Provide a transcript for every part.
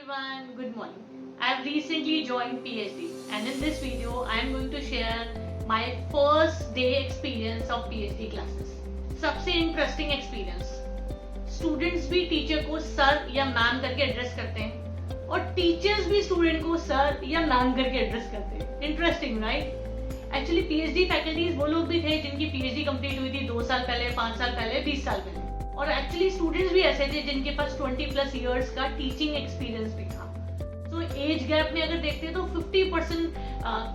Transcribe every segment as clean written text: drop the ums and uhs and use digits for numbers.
everyone, good morning. I have recently joined PhD and in this video I am going to share my first day experience of PhD classes. सबसे interesting experience, students भी teacher को sir या ma'am करके address करते हैं और teachers भी student को सर या मैम करके एड्रेस करते हैं. Interesting right? Actually PhD faculties वो लोग भी थे जिनकी पीएचडी कंप्लीट हुई थी 2 साल पहले, 5 साल पहले, 20 साल पहले. और एक्चुअली स्टूडेंट्स भी ऐसे थे जिनके पास 20+ इयर्स का टीचिंग एक्सपीरियंस भी था. तो एज गैप में अगर देखते हैं तो 50%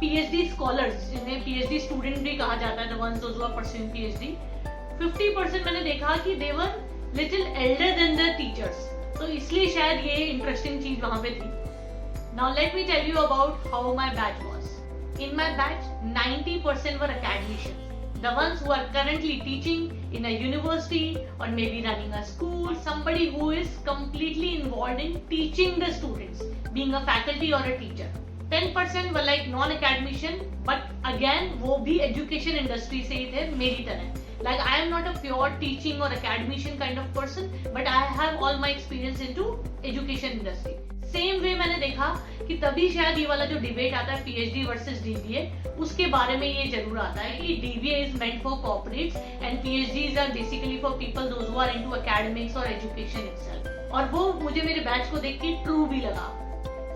पीएचडी स्कॉलर्स, जिन्हें पीएचडी स्टूडेंट भी कहा जाता है, the ones those who are pursuing PhD, 50% मैंने देखा कि they were little elder than the teachers. तो इसलिए शायद ये इंटरेस्टिंग चीज वहां पे थी. Now let me tell you about how my batch was. In my batch, 90% were academicians. The ones who are currently teaching in a university or maybe running a school, somebody who is completely involved in teaching the students, being a faculty or a teacher. 10% were like non-academician, but again, वो भी education industry से ही थे मेरी तरह. Like I am not a pure teaching or academician kind of person, but I have all my experience into education industry. Same way मैंने देखा कि तभी शायद ये वाला जो डिबेट आता है पीएचडी वर्सेस डीबीए, उसके बारे में ये जरूर आता है कि DBA is meant for corporates and PhDs are basically for people those who are into academics और एजुकेशन इटसेल्फ. और वो मुझे मेरे बैच को देख के ट्रू भी लगा.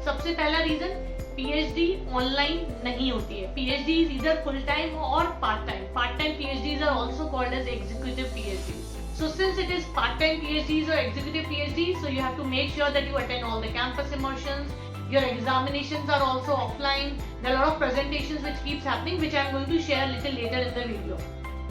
सबसे पहला रीजन, पीएचडी ऑनलाइन नहीं होती है. PhD is either full time और part time. Part time PhDs are also called as executive PhD. So since it is part-time PhDs or executive PhDs, so you have to make sure that you attend all the campus immersions. Your examinations are also offline. There are a lot of presentations which keeps happening, which I am going to share a little later in the video.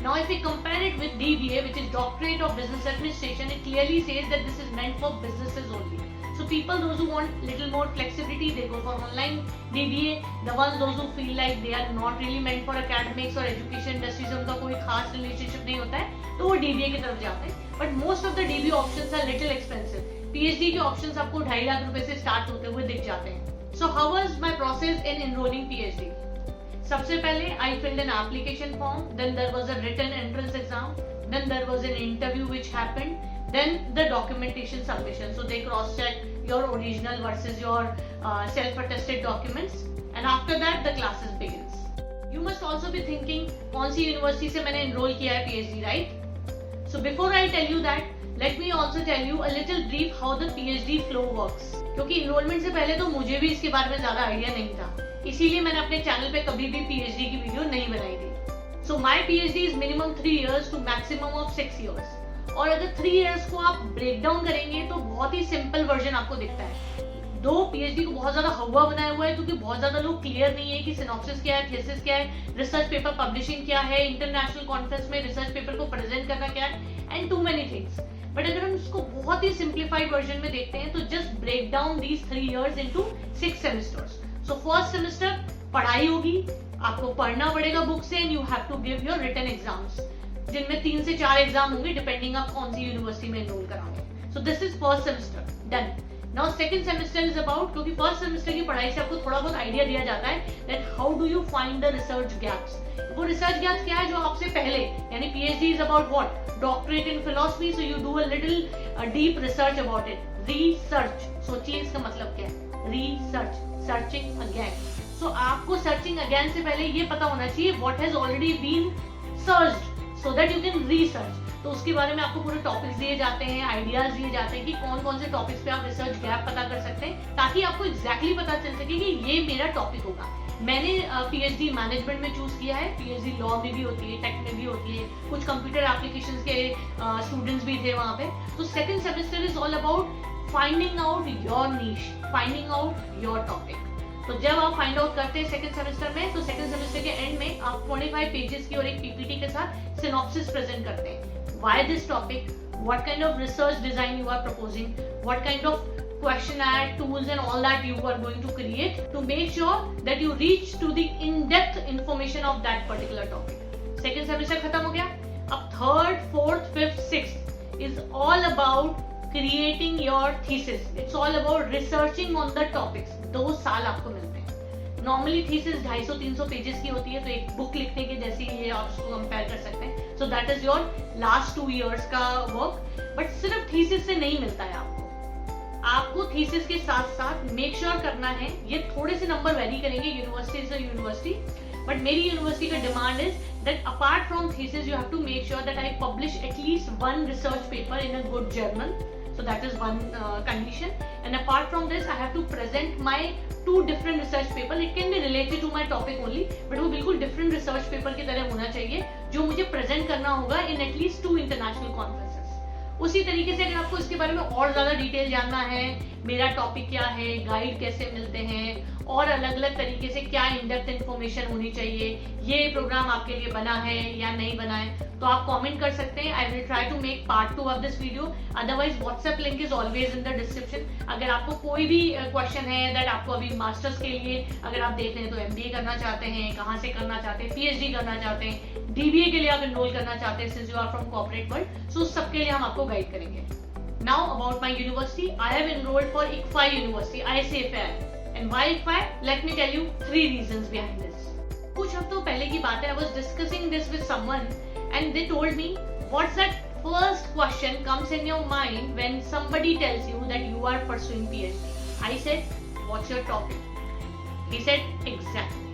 Now if we compare it with DBA, which is Doctorate of Business Administration, it clearly says that this is meant for businesses only. So people, those who want little more flexibility, they go for online DBA. The ones, those who feel like they are not really meant for academics or education industry, से उनका कोई खास relationship नहीं होता है, तो वो DBA की तरफ जाते हैं. But most of the DBA options are little expensive. PhD के options आपको 2.5 लाख रुपए से start होते हुए दिख जाते हैं. So how was my process in enrolling PhD? सबसे पहले I filled an application form, then there was a written entrance exam, then there was an interview which happened. Then the documentation submission. So they cross-check your original versus your self-attested documents, and after that the classes begins. You must also be thinking, कौन सी university से मैंने enroll किया है PhD, right? So before I tell you that, let me also tell you a little brief how the PhD flow works. क्योंकि enrollment से पहले तो मुझे भी इसके बारे में ज्यादा आइडिया नहीं था, इसीलिए मैंने अपने चैनल पे कभी भी PhD की वीडियो नहीं बनाई थी. So my PhD is minimum 3 years to maximum of 6 years. और अगर 3 इयर्स को आप ब्रेक डाउन करेंगे तो बहुत ही सिंपल वर्जन आपको दिखता है. दो पीएचडी को बहुत ज्यादा हवा बनाया हुआ है क्योंकि बहुत ज्यादा लोग क्लियर नहीं है कि सिनॉप्सिस क्या है, थीसिस क्या है, रिसर्च पेपर पब्लिशिंग क्या है, इंटरनेशनल कॉन्फ्रेंस में रिसर्च पेपर को प्रेजेंट करना क्या है, and to many things. But अगर हम इसको बहुत ही सिंप्लीफाइड वर्जन में देखते हैं तो just break down these 3 years into 6 semesters. So first semester पढ़ाई होगी, आपको पढ़ना पड़ेगा बुक से, and you have to give your written exams, जिनमें 3 से 4 एग्जाम होंगे डिपेंडिंग आप कौन सी यूनिवर्सिटी में एनरोल कराओगे. So this is first semester done. Now second semester is about, क्योंकि फर्स्ट सेमेस्टर की पढ़ाई से आपको थोड़ा बहुत आइडिया दिया जाता है that how do you find the research gaps. वो रिसर्च गैप्स क्या है जो आपसे पहले, यानी PhD is about what, doctorate in philosophy, so you do a little deep research about it. Research, सोचिए इसका मतलब क्या है, रिसर्च, सर्चिंग अगेन. सो आपको सर्चिंग अगेन से पहले ये पता होना चाहिए what has already been searched, so that you can research. तो उसके बारे में आपको पूरे टॉपिक्स दिए जाते हैं, आइडियाज दिए जाते हैं कि कौन कौन से टॉपिक्स पे आप रिसर्च गैप पता कर सकते हैं, ताकि आपको एग्जैक्टली पता चल सके कि ये मेरा टॉपिक होगा. मैंने पीएचडी मैनेजमेंट में चूज किया है, पीएचडी लॉ में भी होती है, टेक में भी होती है, कुछ कंप्यूटर एप्लीकेशंस के स्टूडेंट्स भी थे वहाँ पे. तो second semester is all about finding out your niche, finding out your topic. तो जब आप फाइंड आउट करते हैं सेकंड सेमेस्टर में, तो सेकंड सेमेस्टर के एंड में आप 25 पेजेस की और एक पीपीटी के साथ सिनॉप्सिस प्रेजेंट करते हैं. Why this topic, what kind of research design you are proposing, what kind of questionnaire tools and all that you are going to create to make sure that you reach to the in-depth information of that particular topic. Second semester खत्म हो गया. अब third, fourth, fifth, sixth is all about creating your thesis. It's all about researching on the topics. 2 साल आपको मिलते हैं. Normally thesis 250-300 pages की होती है, तो एक बुक लिखने के जैसी ये आप उसको कंपेयर कर सकते हैं. So that is your last 2 years का वर्क. बट सिर्फ थीसिस से नहीं मिलता है आपको. आपको थीसिस के साथ साथ मेक श्योर करना है, ये थोड़े से नंबर वेरी करेंगे यूनिवर्सिटी से यूनिवर्सिटी, बट मेरी यूनिवर्सिटी का demand is that apart from thesis you have to make sure that I publish at least one research paper in a good journal. So that is one condition, and apart from this I have to present my 2 different research paper. It can be related to my topic only, but वो बिल्कुल different research paper की तरह होना चाहिए जो मुझे present करना होगा in at least 2 international conferences. उसी तरीके से अगर आपको इसके बारे में और ज्यादा डिटेल जानना है, मेरा टॉपिक क्या है, गाइड कैसे मिलते हैं और अलग अलग तरीके से क्या इन डेप्थ इन्फॉर्मेशन होनी चाहिए, ये प्रोग्राम आपके लिए बना है या नहीं बना है, तो आप कमेंट कर सकते हैं. I will try to make part 2 of this video. Otherwise WhatsApp link is always in the description. अगर आपको कोई भी क्वेश्चन है दैट आपको अभी मास्टर्स के लिए अगर आप देख रहे हैं तो MBA करना चाहते हैं, कहाँ से करना चाहते हैं, PhD करना चाहते हैं, DBA के लिए आप एनरोल करना चाहते हैं since you are from corporate world, so सबके लिए हम आपको गाइड करेंगे. Now about my university, I have enrolled for ICFI University, ICFI. And why ICFI? Let me tell you 3 reasons behind this. कुछ हफ्तों पहले की बात है, I was discussing this with someone and they told me, what's that first question comes in your mind when somebody tells you that you are pursuing PhD? I said, what's your topic? He said, exactly.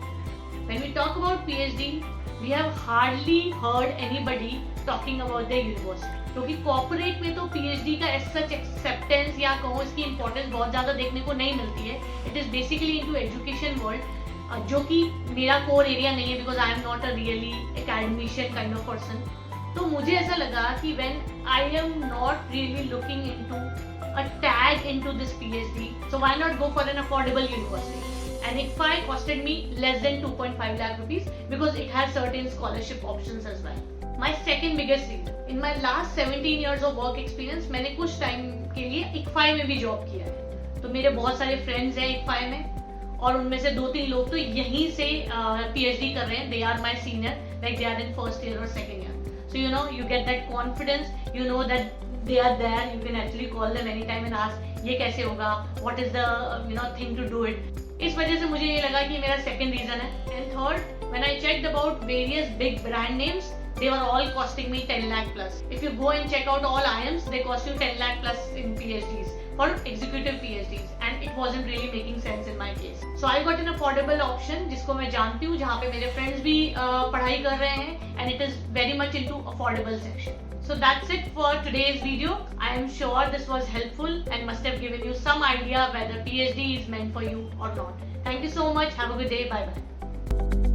When we talk about PhD, we have hardly heard anybody talking about their university. क्योंकि corporate में तो PhD का as such acceptance या कहो इसकी importance बहुत ज्यादा देखने को नहीं मिलती है. It is basically into education world, जो कि मेरा कोर एरिया नहीं है because I am not a really academician kind of person. तो मुझे ऐसा लगा कि when I am not really looking into a tag into this PhD, so why not go for an affordable university? And ICFI costed me less than 2.5 lakh rupees because it has certain scholarship options as well. My second biggest reason, in my last 17 years of work experience, मैंने कुछ time के लिए ICFI में भी job किया है. तो मेरे बहुत सारे फ्रेंड्स हैं ICFI में और उनमें से 2-3 लोग तो यहीं से PhD कर रहे हैं. They are my senior, like they are in first year or second year. So you know, you get that confidence, you know that they are there, you can actually call them anytime and ask ये कैसे होगा, what is the thing to do it. इस वजह से मुझे ये लगा कि मेरा second reason है. And third, when I checked about various big brand names, they were all costing me 10 lakh plus. If you go and check out all IIMs, they cost you 10 lakh plus in PhDs for executive PhDs, and it wasn't really making sense in my case. So I got an affordable option जिसको मैं जानती हूँ, जहाँ पे मेरे friends भी पढ़ाई कर रहे हैं, and it is very much into affordable section. So that's it for today's video. I am sure this was helpful and must have given you some idea whether PhD is meant for you or not. Thank you so much. Have a good day. Bye bye.